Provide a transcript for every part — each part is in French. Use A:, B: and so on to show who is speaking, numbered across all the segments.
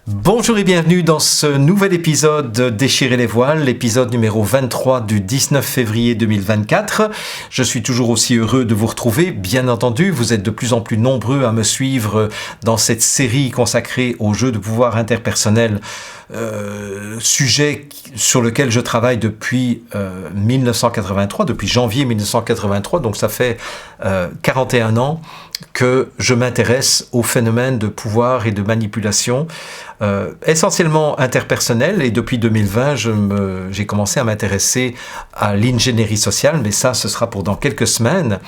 A: Bonjour et bienvenue dans ce nouvel épisode de Déchirer les voiles, l'épisode numéro 23 du 19 février 2024. Je suis toujours aussi heureux de vous retrouver. Bien entendu, vous êtes de plus en plus nombreux à me suivre dans cette série consacrée aux jeux de pouvoir interpersonnel, sujet sur lequel je travaille depuis 1983, depuis janvier 1983, donc ça fait 41 ans que je m'intéresse au phénomène de pouvoir et de manipulation, essentiellement interpersonnel, et depuis 2020, j'ai commencé à m'intéresser à l'ingénierie sociale, mais ça, ce sera pour dans quelques semaines.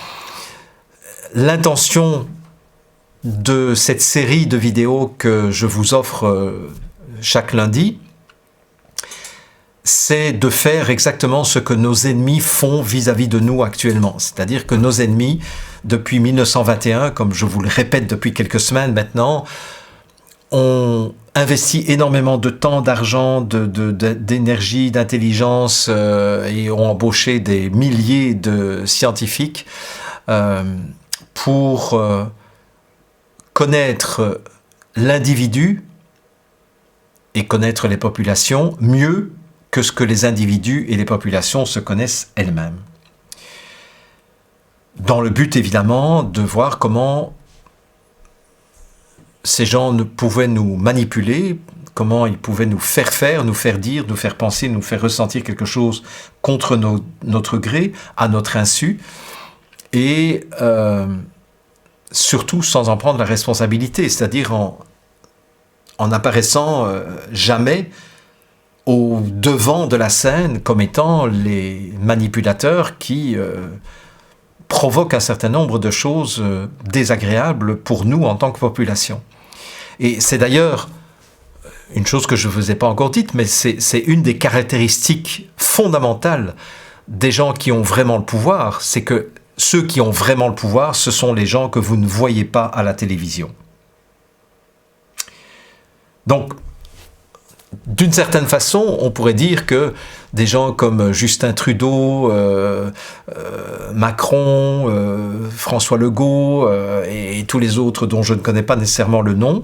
A: L'intention de cette série de vidéos que je vous offre chaque lundi, c'est de faire exactement ce que nos ennemis font vis-à-vis de nous actuellement. C'est-à-dire que nos ennemis, depuis 1921, comme je vous le répète depuis quelques semaines maintenant, ont investi énormément de temps, d'argent, d'énergie, d'intelligence et ont embauché des milliers de scientifiques pour connaître l'individu et connaître les populations mieux que ce que les individus et les populations se connaissent elles-mêmes. Dans le but, évidemment, de voir comment ces gens pouvaient nous manipuler, comment ils pouvaient nous faire faire, nous faire dire, nous faire penser, nous faire ressentir quelque chose contre notre gré, à notre insu, et surtout sans en prendre la responsabilité, c'est-à-dire en apparaissant jamais au devant de la scène comme étant les manipulateurs qui provoquent un certain nombre de choses désagréables pour nous en tant que population. Et c'est d'ailleurs une chose que je ne vous ai pas encore dite, mais c'est une des caractéristiques fondamentales des gens qui ont vraiment le pouvoir, c'est que ceux qui ont vraiment le pouvoir, ce sont les gens que vous ne voyez pas à la télévision. Donc, d'une certaine façon, on pourrait dire que des gens comme Justin Trudeau, Macron, François Legault et tous les autres dont je ne connais pas nécessairement le nom,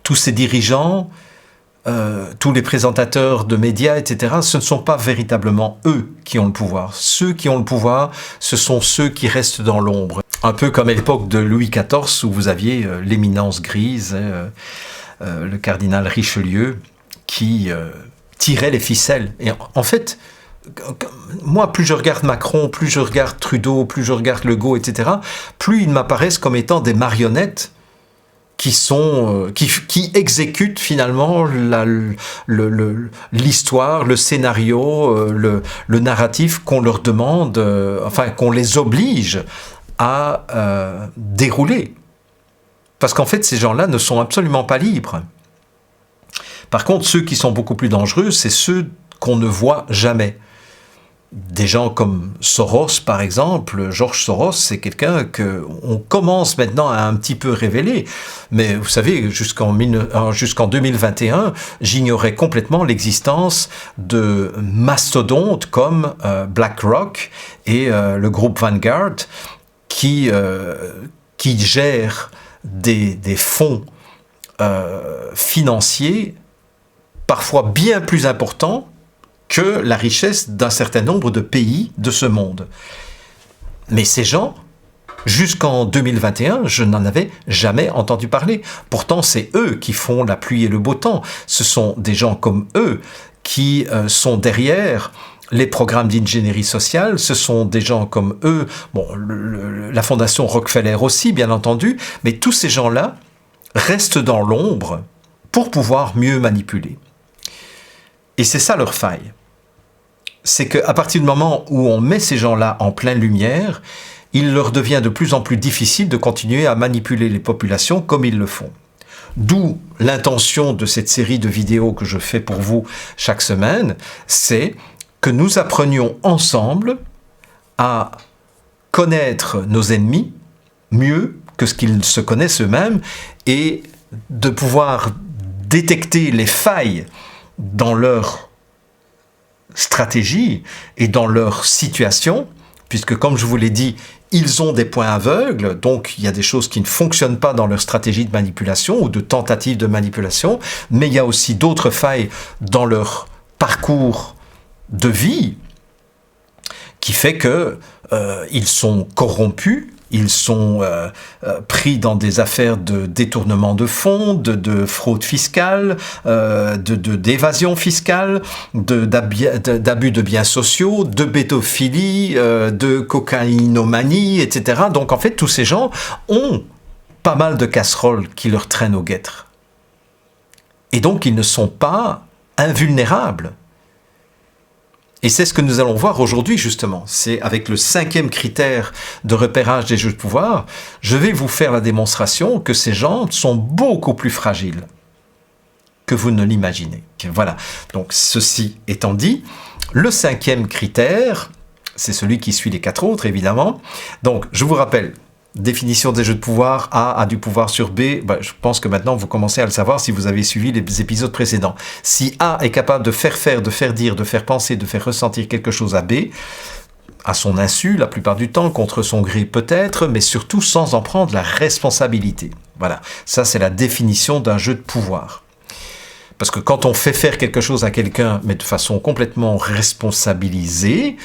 A: tous ces dirigeants, tous les présentateurs de médias, etc., ce ne sont pas véritablement eux qui ont le pouvoir. Ceux qui ont le pouvoir, ce sont ceux qui restent dans l'ombre. Un peu comme à l'époque de Louis XIV, où vous aviez l'éminence grise, le cardinal Richelieu, qui tirait les ficelles. Et en fait, moi, plus je regarde Macron, plus je regarde Trudeau, plus je regarde Legault, etc., plus ils m'apparaissent comme étant des marionnettes qui exécutent finalement l'histoire, le scénario, le narratif qu'on leur demande, qu'on les oblige à dérouler. Parce qu'en fait, ces gens-là ne sont absolument pas libres. Par contre, ceux qui sont beaucoup plus dangereux, c'est ceux qu'on ne voit jamais. Des gens comme Soros, par exemple. George Soros, c'est quelqu'un qu'on commence maintenant à un petit peu révéler. Mais vous savez, jusqu'en 2021, j'ignorais complètement l'existence de mastodontes comme BlackRock et le groupe Vanguard qui gèrent des fonds financiers parfois bien plus importants que la richesse d'un certain nombre de pays de ce monde. Mais ces gens, jusqu'en 2021, je n'en avais jamais entendu parler. Pourtant, c'est eux qui font la pluie et le beau temps. Ce sont des gens comme eux qui sont derrière les programmes d'ingénierie sociale, ce sont des gens comme eux, la fondation Rockefeller aussi, bien entendu, mais tous ces gens-là restent dans l'ombre pour pouvoir mieux manipuler. Et c'est ça leur faille. C'est qu'à partir du moment où on met ces gens-là en pleine lumière, il leur devient de plus en plus difficile de continuer à manipuler les populations comme ils le font. D'où l'intention de cette série de vidéos que je fais pour vous chaque semaine, c'est que nous apprenions ensemble à connaître nos ennemis mieux que ce qu'ils se connaissent eux-mêmes et de pouvoir détecter les failles dans leur stratégie et dans leur situation puisque comme je vous l'ai dit, ils ont des points aveugles, donc il y a des choses qui ne fonctionnent pas dans leur stratégie de manipulation ou de tentative de manipulation, mais il y a aussi d'autres failles dans leur parcours de vie qui fait que ils sont corrompus, ils sont pris dans des affaires de détournement de fonds, de fraude fiscale, d'évasion fiscale, d'abus de biens sociaux, de bétophilie, de cocaïnomanie, etc. Donc en fait, tous ces gens ont pas mal de casseroles qui leur traînent au guêtre. Et donc, ils ne sont pas invulnérables. Et c'est ce que nous allons voir aujourd'hui, justement. C'est avec le 5e critère de repérage des jeux de pouvoir, je vais vous faire la démonstration que ces gens sont beaucoup plus fragiles que vous ne l'imaginez. Voilà. Donc, ceci étant dit, le 5e critère, c'est celui qui suit les 4 autres, évidemment. Donc, je vous rappelle, définition des jeux de pouvoir, A a du pouvoir sur B, je pense que maintenant vous commencez à le savoir si vous avez suivi les épisodes précédents. Si A est capable de faire faire, de faire dire, de faire penser, de faire ressentir quelque chose à B, à son insu la plupart du temps, contre son gré peut-être, mais surtout sans en prendre la responsabilité. Voilà, ça c'est la définition d'un jeu de pouvoir. Parce que quand on fait faire quelque chose à quelqu'un, mais de façon complètement responsabilisée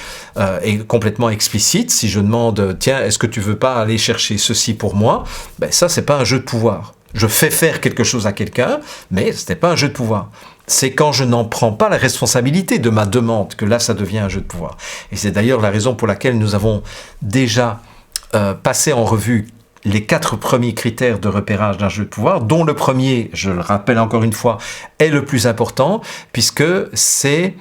A: et complètement explicite, si je demande « Tiens, est-ce que tu veux pas aller chercher ceci pour moi ?» ça, c'est pas un jeu de pouvoir. Je fais faire quelque chose à quelqu'un, mais ce n'est pas un jeu de pouvoir. C'est quand je n'en prends pas la responsabilité de ma demande que là, ça devient un jeu de pouvoir. Et c'est d'ailleurs la raison pour laquelle nous avons déjà passé en revue les 4 premiers critères de repérage d'un jeu de pouvoir, dont le premier, je le rappelle encore une fois, est le plus important, puisque c'est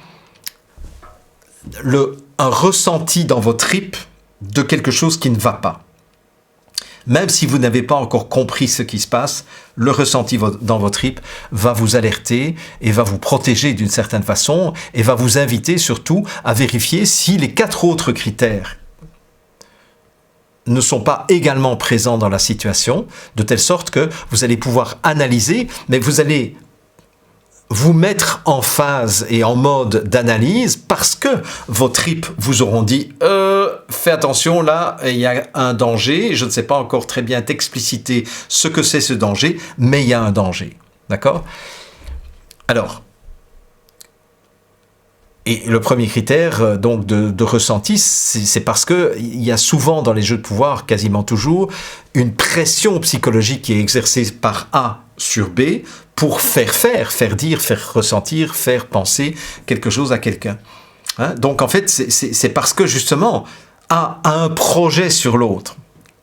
A: un ressenti dans vos tripes de quelque chose qui ne va pas. Même si vous n'avez pas encore compris ce qui se passe, le ressenti dans vos tripes va vous alerter et va vous protéger d'une certaine façon et va vous inviter surtout à vérifier si les 4 autres critères ne sont pas également présents dans la situation, de telle sorte que vous allez pouvoir analyser, mais vous allez vous mettre en phase et en mode d'analyse parce que vos tripes vous auront dit fais attention, là, il y a un danger, je ne sais pas encore très bien t'expliciter ce que c'est ce danger, mais il y a un danger. D'accord ? Alors, et le premier critère donc de ressenti, c'est parce que il y a souvent dans les jeux de pouvoir, quasiment toujours, une pression psychologique qui est exercée par A sur B pour faire dire, faire ressentir, faire penser quelque chose à quelqu'un. Hein? Donc en fait, c'est parce que justement A a un projet sur l'autre,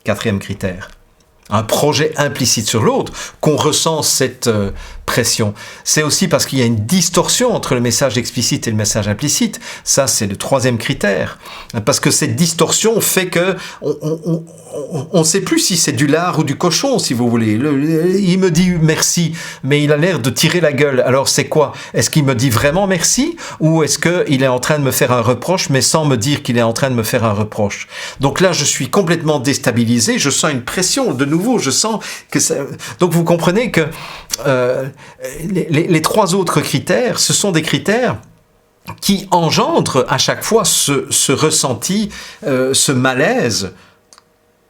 A: 4e critère, un projet implicite sur l'autre, qu'on ressent cette pression. C'est aussi parce qu'il y a une distorsion entre le message explicite et le message implicite. Ça, c'est le 3e critère. Parce que cette distorsion fait que on ne sait plus si c'est du lard ou du cochon, si vous voulez. Il me dit merci, mais il a l'air de tirer la gueule. Alors c'est quoi? Est-ce qu'il me dit vraiment merci? Ou est-ce qu'il est en train de me faire un reproche, mais sans me dire qu'il est en train de me faire un reproche? Donc là, je suis complètement déstabilisé. Je sens une pression. De nouveau, je sens que ça... Donc vous comprenez que les 3 autres critères, ce sont des critères qui engendrent à chaque fois ce ressenti, ce malaise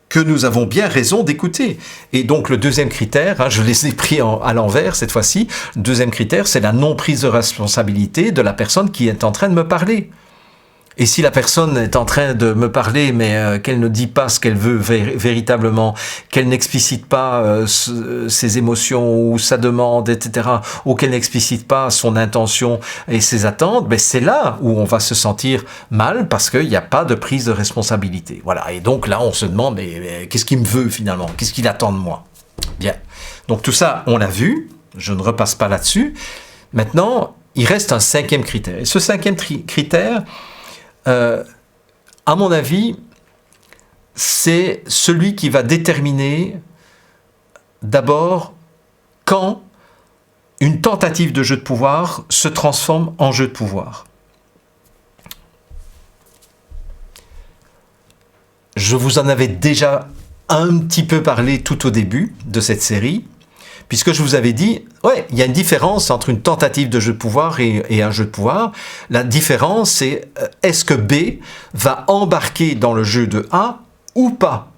A: que nous avons bien raison d'écouter. Et donc le 2e critère, je les ai pris à l'envers cette fois-ci, le 2e critère, c'est la non-prise de responsabilité de la personne qui est en train de me parler. Et si la personne est en train de me parler, mais qu'elle ne dit pas ce qu'elle veut véritablement, qu'elle n'explicite pas ses émotions ou sa demande, etc., ou qu'elle n'explicite pas son intention et ses attentes, ben c'est là où on va se sentir mal parce qu'il n'y a pas de prise de responsabilité. Voilà. Et donc là, on se demande, mais qu'est-ce qu'il me veut finalement? Qu'est-ce qu'il attend de moi? Bien. Donc tout ça, on l'a vu. Je ne repasse pas là-dessus. Maintenant, il reste un 5e critère. Et ce 5e critère, à mon avis, c'est celui qui va déterminer d'abord quand une tentative de jeu de pouvoir se transforme en jeu de pouvoir. Je vous en avais déjà un petit peu parlé tout au début de cette série, puisque je vous avais dit, ouais, il y a une différence entre une tentative de jeu de pouvoir et un jeu de pouvoir. La différence, c'est est-ce que B va embarquer dans le jeu de A ou pas?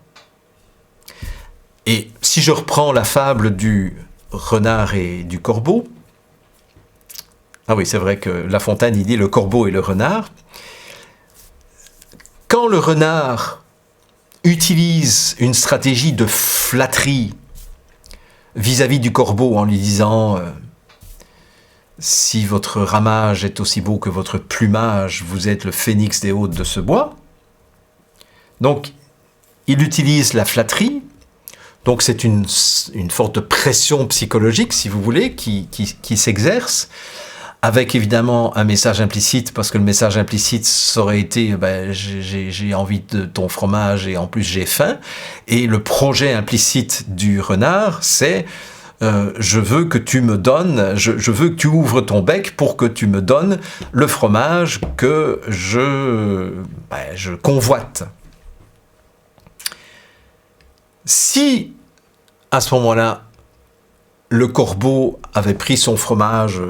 A: Et si je reprends la fable du renard et du corbeau, ah oui, c'est vrai que La Fontaine, il dit le corbeau et le renard. Quand le renard utilise une stratégie de flatterie vis-à-vis du corbeau en lui disant si votre ramage est aussi beau que votre plumage, vous êtes le phénix des hôtes de ce bois. Donc, il utilise la flatterie. Donc, c'est une forte pression psychologique, si vous voulez, qui s'exerce, avec évidemment un message implicite, parce que le message implicite, ça aurait été j'ai envie de ton fromage et en plus j'ai faim. Et le projet implicite du renard, c'est je veux que tu me donnes, je veux que tu ouvres ton bec pour que tu me donnes le fromage que je convoite. Si, à ce moment-là, le corbeau avait pris son fromage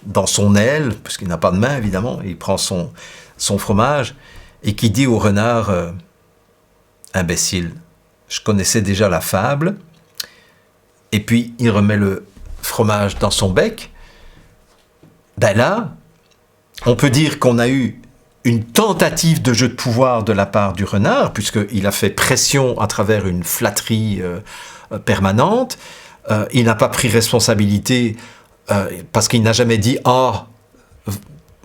A: dans son aile, puisqu'il n'a pas de main, évidemment, il prend son fromage, et qui dit au renard « Imbécile, je connaissais déjà la fable », et puis il remet le fromage dans son bec, ben là, on peut dire qu'on a eu une tentative de jeu de pouvoir de la part du renard, puisqu'il a fait pression à travers une flatterie permanente. Il n'a pas pris responsabilité parce qu'il n'a jamais dit « Ah,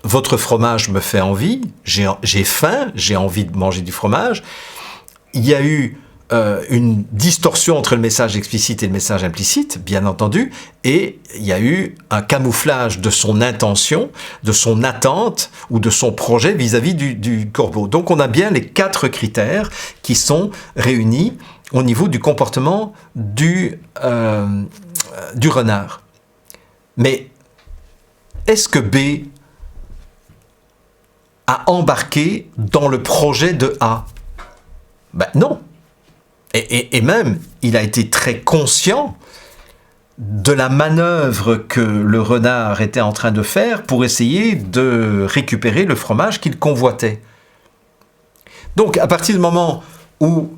A: votre fromage me fait envie, j'ai faim, j'ai envie de manger du fromage ». Il y a eu une distorsion entre le message explicite et le message implicite, bien entendu, et il y a eu un camouflage de son intention, de son attente ou de son projet vis-à-vis du corbeau. Donc on a bien les 4 critères qui sont réunis au niveau du comportement du renard. Mais est-ce que B a embarqué dans le projet de A? Ben non. Et même, il a été très conscient de la manœuvre que le renard était en train de faire pour essayer de récupérer le fromage qu'il convoitait. Donc, à partir du moment où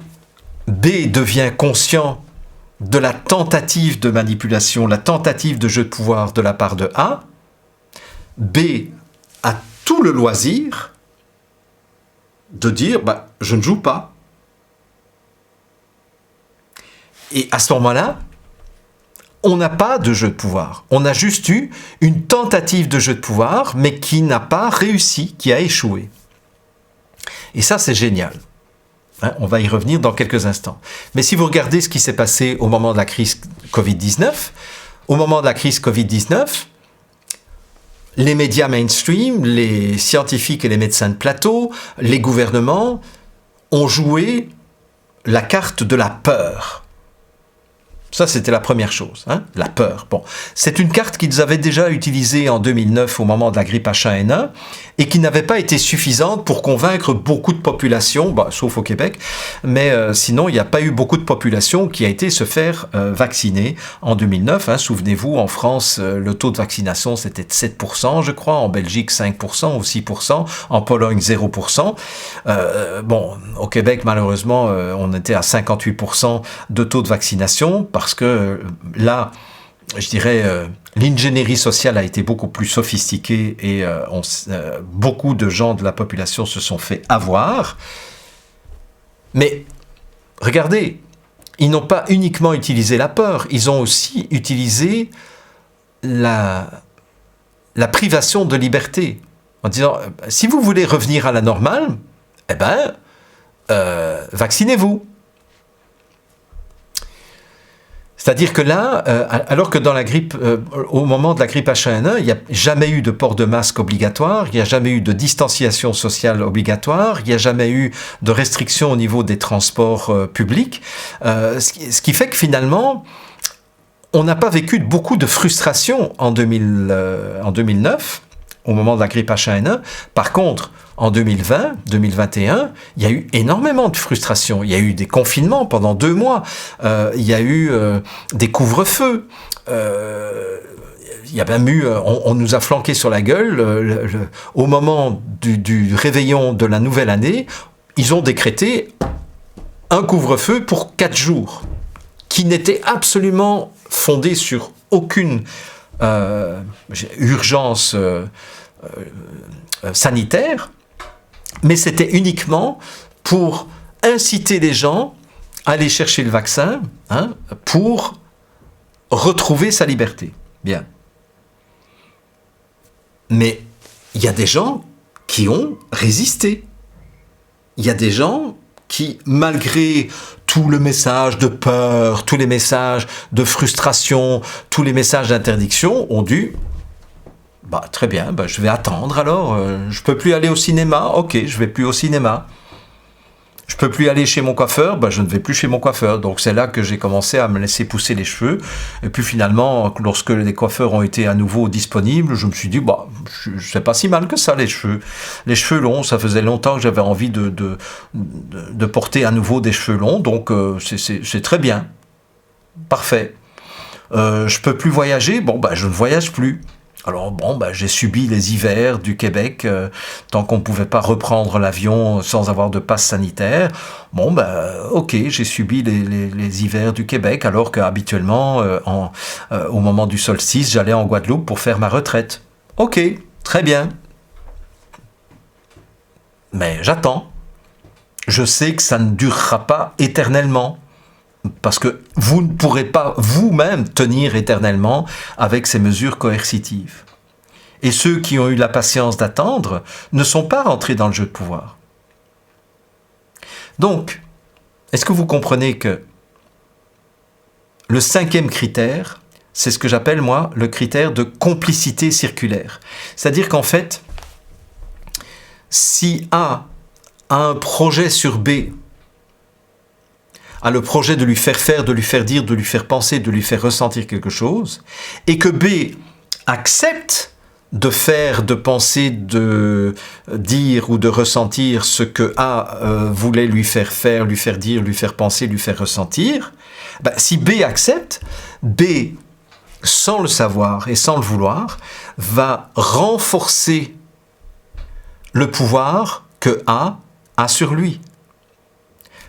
A: B devient conscient de la tentative de manipulation, la tentative de jeu de pouvoir de la part de A, B a tout le loisir de dire « je ne joue pas ». Et à ce moment-là, on n'a pas de jeu de pouvoir. On a juste eu une tentative de jeu de pouvoir, mais qui n'a pas réussi, qui a échoué. Et ça, c'est génial. Hein, on va y revenir dans quelques instants. Mais si vous regardez ce qui s'est passé au moment de la crise Covid-19, au moment de la crise Covid-19, les médias mainstream, les scientifiques et les médecins de plateau, les gouvernements ont joué la carte de la peur. Ça, c'était la première chose, hein, la peur. Bon, c'est une carte qu'ils avaient déjà utilisée en 2009 au moment de la grippe H1N1 et qui n'avait pas été suffisante pour convaincre beaucoup de populations, sauf au Québec, mais sinon, il n'y a pas eu beaucoup de population qui a été se faire vacciner en 2009. Hein. Souvenez-vous, en France, le taux de vaccination, c'était de 7%, je crois, en Belgique, 5% ou 6%, en Pologne, 0%. Au Québec, malheureusement, on était à 58% de taux de vaccination, parce que là, je dirais, l'ingénierie sociale a été beaucoup plus sophistiquée et beaucoup de gens de la population se sont fait avoir. Mais regardez, ils n'ont pas uniquement utilisé la peur, ils ont aussi utilisé la privation de liberté. En disant, si vous voulez revenir à la normale, vaccinez-vous. C'est-à-dire que là, alors que dans la grippe, au moment de la grippe H1N1, il n'y a jamais eu de port de masque obligatoire, il n'y a jamais eu de distanciation sociale obligatoire, il n'y a jamais eu de restrictions au niveau des transports publics, ce qui fait que finalement, on n'a pas vécu beaucoup de frustration en 2009, au moment de la grippe H1N1. Par contre, en 2020, 2021, il y a eu énormément de frustration. Il y a eu des confinements pendant 2 mois. Il y a eu des couvre-feux. Il y a même eu, on nous a flanqué sur la gueule. Au moment du réveillon de la nouvelle année, ils ont décrété un couvre-feu pour 4 jours, qui n'était absolument fondé sur aucune urgence sanitaire, mais c'était uniquement pour inciter les gens à aller chercher le vaccin, pour retrouver sa liberté. Bien. Mais il y a des gens qui ont résisté. Il y a des gens qui, malgré tout le message de peur, tous les messages de frustration, tous les messages d'interdiction, ont dû... très bien, je vais attendre alors. Je peux plus aller au cinéma, ok, je vais plus au cinéma. Je peux plus aller chez mon coiffeur, je ne vais plus chez mon coiffeur. Donc c'est là que j'ai commencé à me laisser pousser les cheveux. Et puis finalement, lorsque les coiffeurs ont été à nouveau disponibles, je me suis dit, c'est pas si mal que ça, les cheveux. Les cheveux longs, ça faisait longtemps que j'avais envie de porter à nouveau des cheveux longs. Donc c'est très bien. Parfait. Je peux plus voyager, je ne voyage plus. Alors j'ai subi les hivers du Québec tant qu'on ne pouvait pas reprendre l'avion sans avoir de passe sanitaire. Ok, j'ai subi les hivers du Québec alors qu'habituellement, au moment du solstice, j'allais en Guadeloupe pour faire ma retraite. Ok, très bien. Mais j'attends. Je sais que ça ne durera pas éternellement. Parce que vous ne pourrez pas vous-même tenir éternellement avec ces mesures coercitives. Et ceux qui ont eu la patience d'attendre ne sont pas rentrés dans le jeu de pouvoir. Donc, est-ce que vous comprenez que le 5e critère, c'est ce que j'appelle moi le critère de complicité circulaire. C'est-à-dire qu'en fait, si A a un projet sur B, a le projet de lui faire faire, de lui faire dire, de lui faire penser, de lui faire ressentir quelque chose, et que B accepte de faire, de penser, de dire ou de ressentir ce que A voulait lui faire faire, lui faire dire, lui faire penser, lui faire ressentir, si B accepte, B, sans le savoir et sans le vouloir, va renforcer le pouvoir que A a sur lui.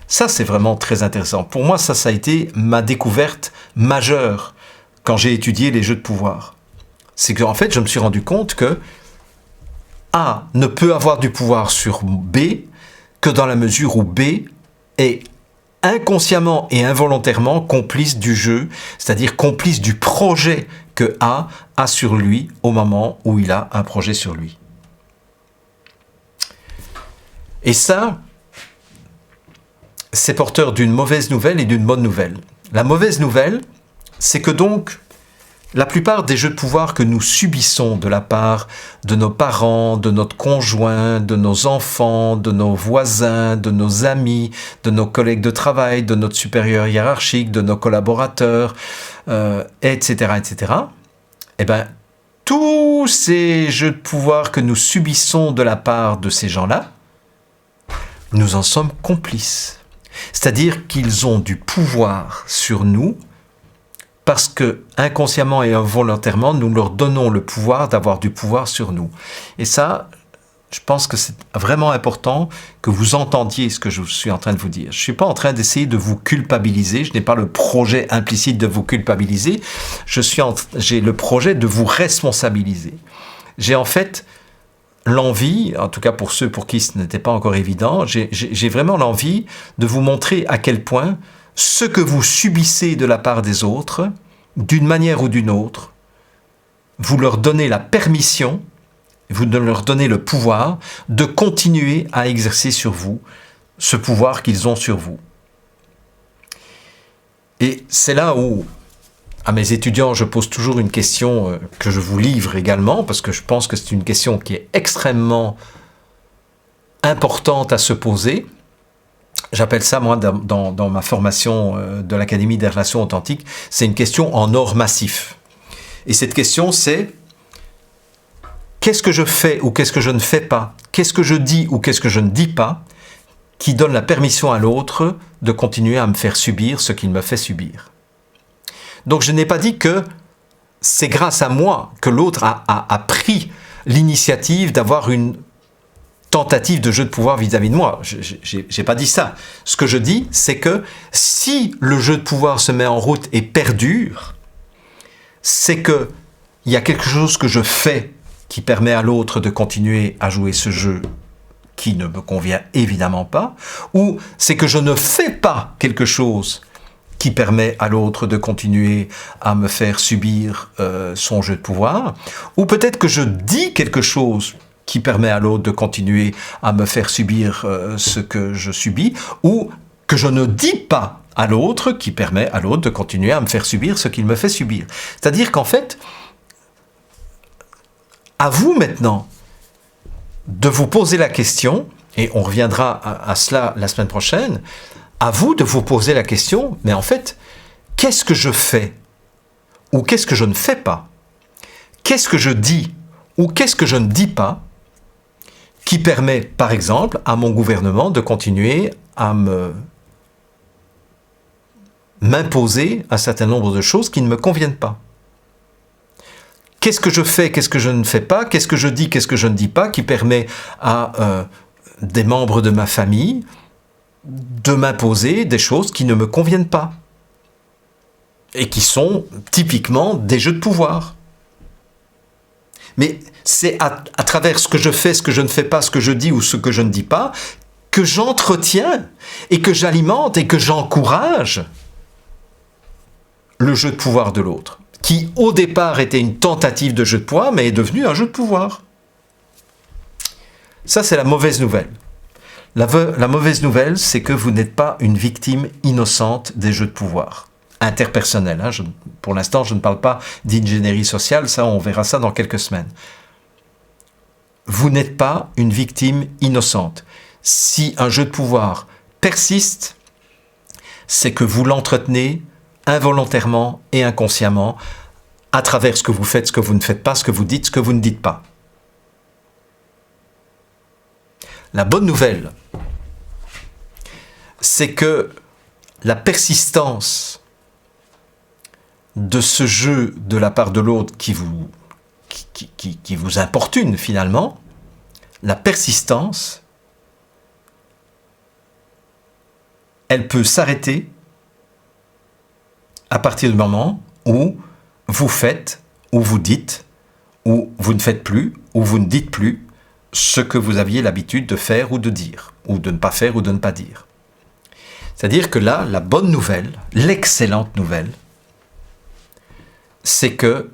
A: Ça, c'est vraiment très intéressant. Pour moi, ça a été ma découverte majeure quand j'ai étudié les jeux de pouvoir. C'est qu'en fait, je me suis rendu compte que A ne peut avoir du pouvoir sur B que dans la mesure où B est inconsciemment et involontairement complice du jeu, c'est-à-dire complice du projet que A a sur lui au moment où il a un projet sur lui. Et ça, c'est porteur d'une mauvaise nouvelle et d'une bonne nouvelle. La mauvaise nouvelle, c'est que donc, la plupart des jeux de pouvoir que nous subissons de la part de nos parents, de notre conjoint, de nos enfants, de nos voisins, de nos amis, de nos collègues de travail, de notre supérieur hiérarchique, de nos collaborateurs, etc., etc., tous ces jeux de pouvoir que nous subissons de la part de ces gens-là, nous en sommes complices. C'est-à-dire qu'ils ont du pouvoir sur nous parce que, inconsciemment et involontairement, nous leur donnons le pouvoir d'avoir du pouvoir sur nous. Et ça, je pense que c'est vraiment important que vous entendiez ce que je suis en train de vous dire. Je ne suis pas en train d'essayer de vous culpabiliser, je n'ai pas le projet implicite de vous culpabiliser, j'ai le projet de vous responsabiliser. J'ai en fait l'envie, en tout cas pour ceux pour qui ce n'était pas encore évident, j'ai vraiment l'envie de vous montrer à quel point ce que vous subissez de la part des autres, d'une manière ou d'une autre, vous leur donnez la permission, vous leur donnez le pouvoir de continuer à exercer sur vous ce pouvoir qu'ils ont sur vous. Et c'est là où, à mes étudiants, je pose toujours une question que je vous livre également, parce que je pense que c'est une question qui est extrêmement importante à se poser. J'appelle ça, moi, dans ma formation de l'Académie des relations authentiques, c'est une question en or massif. Et cette question, c'est qu'est-ce que je fais ou qu'est-ce que je ne fais pas qu'est-ce que je dis ou qu'est-ce que je ne dis pas qui donne la permission à l'autre de continuer à me faire subir ce qu'il me fait subir. Donc je n'ai pas dit que c'est grâce à moi que l'autre a pris l'initiative d'avoir une tentative de jeu de pouvoir vis-à-vis de moi. Je n'ai pas dit ça. Ce que je dis, c'est que si le jeu de pouvoir se met en route et perdure, c'est qu'il y a quelque chose que je fais qui permet à l'autre de continuer à jouer ce jeu qui ne me convient évidemment pas, ou c'est que je ne fais pas quelque chose qui permet à l'autre de continuer à me faire subir son jeu de pouvoir, ou peut-être que je dis quelque chose qui permet à l'autre de continuer à me faire subir ce que je subis, ou que je ne dis pas à l'autre qui permet à l'autre de continuer à me faire subir ce qu'il me fait subir. C'est-à-dire qu'en fait, à vous maintenant de vous poser la question, et on reviendra à cela la semaine prochaine, à vous de vous poser la question, mais en fait, qu'est-ce que je fais ou qu'est-ce que je ne fais pas? Qu'est-ce que je dis ou qu'est-ce que je ne dis pas qui permet, par exemple, à mon gouvernement de continuer à m'imposer un certain nombre de choses qui ne me conviennent pas? Qu'est-ce que je fais, qu'est-ce que je ne fais pas, qu'est-ce que je dis, qu'est-ce que je ne dis pas, qui permet à des membres de ma famille de m'imposer des choses qui ne me conviennent pas et qui sont typiquement des jeux de pouvoir. Mais c'est à travers ce que je fais, ce que je ne fais pas, ce que je dis ou ce que je ne dis pas, que j'entretiens et que j'alimente et que j'encourage le jeu de pouvoir de l'autre, qui au départ était une tentative de jeu de pouvoir, mais est devenu un jeu de pouvoir. Ça, c'est la mauvaise nouvelle. La mauvaise nouvelle, c'est que vous n'êtes pas une victime innocente des jeux de pouvoir interpersonnels. Hein. Pour l'instant, je ne parle pas d'ingénierie sociale, ça, on verra ça dans quelques semaines. Vous n'êtes pas une victime innocente. Si un jeu de pouvoir persiste, c'est que vous l'entretenez involontairement et inconsciemment à travers ce que vous faites, ce que vous ne faites pas, ce que vous dites, ce que vous ne dites pas. La bonne nouvelle, c'est que la persistance de ce jeu de la part de l'autre qui vous importune finalement, la persistance, elle peut s'arrêter à partir du moment où vous faites, ou vous dites, ou vous ne faites plus, ou vous ne dites plus ce que vous aviez l'habitude de faire ou de dire, ou de ne pas faire ou de ne pas dire. C'est-à-dire que là, la bonne nouvelle, l'excellente nouvelle, c'est que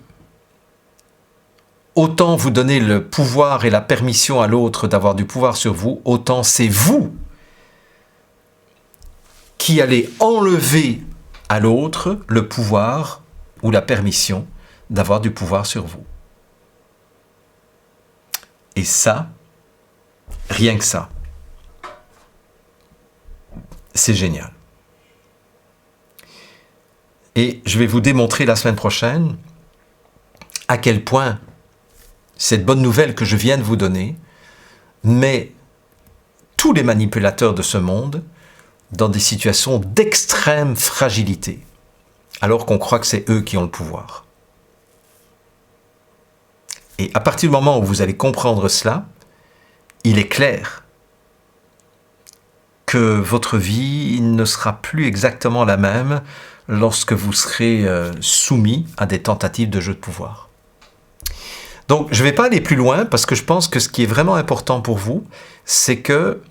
A: autant vous donnez le pouvoir et la permission à l'autre d'avoir du pouvoir sur vous, autant c'est vous qui allez enlever à l'autre le pouvoir ou la permission d'avoir du pouvoir sur vous. Et ça, rien que ça, c'est génial. Et je vais vous démontrer la semaine prochaine à quel point cette bonne nouvelle que je viens de vous donner met tous les manipulateurs de ce monde dans des situations d'extrême fragilité, alors qu'on croit que c'est eux qui ont le pouvoir. Et à partir du moment où vous allez comprendre cela, il est clair que votre vie ne sera plus exactement la même lorsque vous serez soumis à des tentatives de jeu de pouvoir. Donc, je ne vais pas aller plus loin parce que je pense que ce qui est vraiment important pour vous, c'est que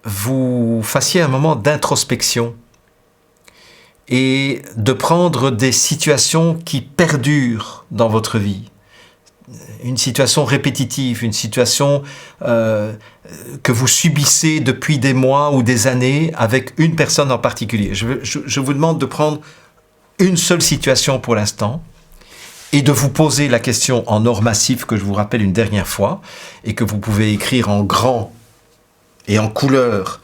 A: vous fassiez un moment d'introspection et de prendre des situations qui perdurent dans votre vie. Une situation répétitive, une situation que vous subissez depuis des mois ou des années avec une personne en particulier. Je vous demande de prendre une seule situation pour l'instant et de vous poser la question en or massif que je vous rappelle une dernière fois et que vous pouvez écrire en grand et en couleur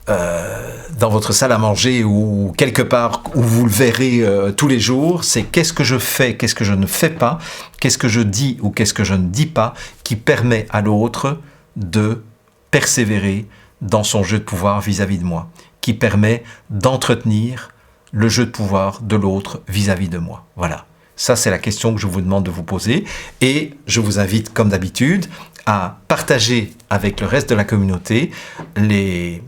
A: dans votre salle à manger ou quelque part où vous le verrez tous les jours, c'est qu'est-ce que je fais, qu'est-ce que je ne fais pas, qu'est-ce que je dis ou qu'est-ce que je ne dis pas qui permet à l'autre de persévérer dans son jeu de pouvoir vis-à-vis de moi, qui permet d'entretenir le jeu de pouvoir de l'autre vis-à-vis de moi. Voilà. Ça, c'est la question que je vous demande de vous poser. Et je vous invite, comme d'habitude, à partager avec le reste de la communauté les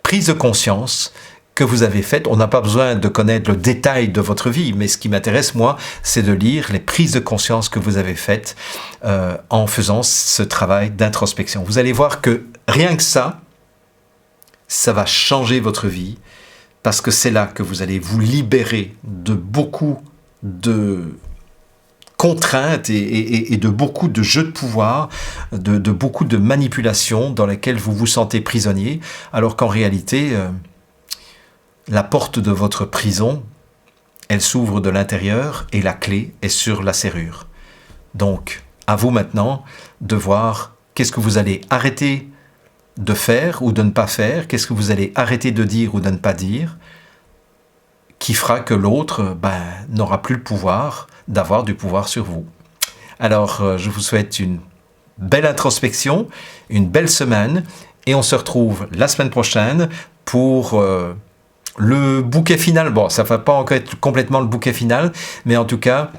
A: prises de conscience que vous avez faites. On n'a pas besoin de connaître le détail de votre vie, mais ce qui m'intéresse, moi, c'est de lire les prises de conscience que vous avez faites en faisant ce travail d'introspection. Vous allez voir que rien que ça va changer votre vie, parce que c'est là que vous allez vous libérer de beaucoup de contraintes et de beaucoup de jeux de pouvoir, de beaucoup de manipulations dans lesquelles vous vous sentez prisonnier, alors qu'en réalité, la porte de votre prison, elle s'ouvre de l'intérieur et la clé est sur la serrure. Donc, à vous maintenant de voir qu'est-ce que vous allez arrêter de faire ou de ne pas faire, qu'est-ce que vous allez arrêter de dire ou de ne pas dire, qui fera que l'autre n'aura plus le pouvoir d'avoir du pouvoir sur vous. Alors, je vous souhaite une belle introspection, une belle semaine, et on se retrouve la semaine prochaine pour le bouquet final. Bon, ça ne va pas encore être complètement le bouquet final, mais en tout cas,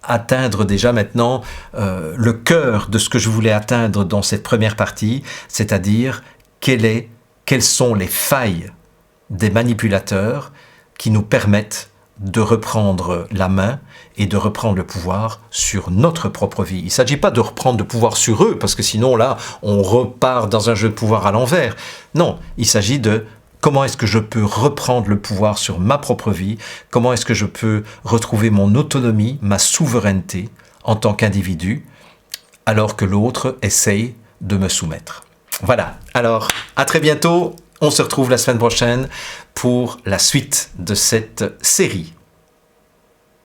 A: atteindre déjà maintenant le cœur de ce que je voulais atteindre dans cette première partie, c'est-à-dire quelles sont les failles des manipulateurs qui nous permettent de reprendre la main et de reprendre le pouvoir sur notre propre vie. Il ne s'agit pas de reprendre le pouvoir sur eux, parce que sinon là, on repart dans un jeu de pouvoir à l'envers. Non, il s'agit de comment est-ce que je peux reprendre le pouvoir sur ma propre vie, comment est-ce que je peux retrouver mon autonomie, ma souveraineté en tant qu'individu, alors que l'autre essaye de me soumettre. Voilà, alors à très bientôt. On se retrouve la semaine prochaine pour la suite de cette série.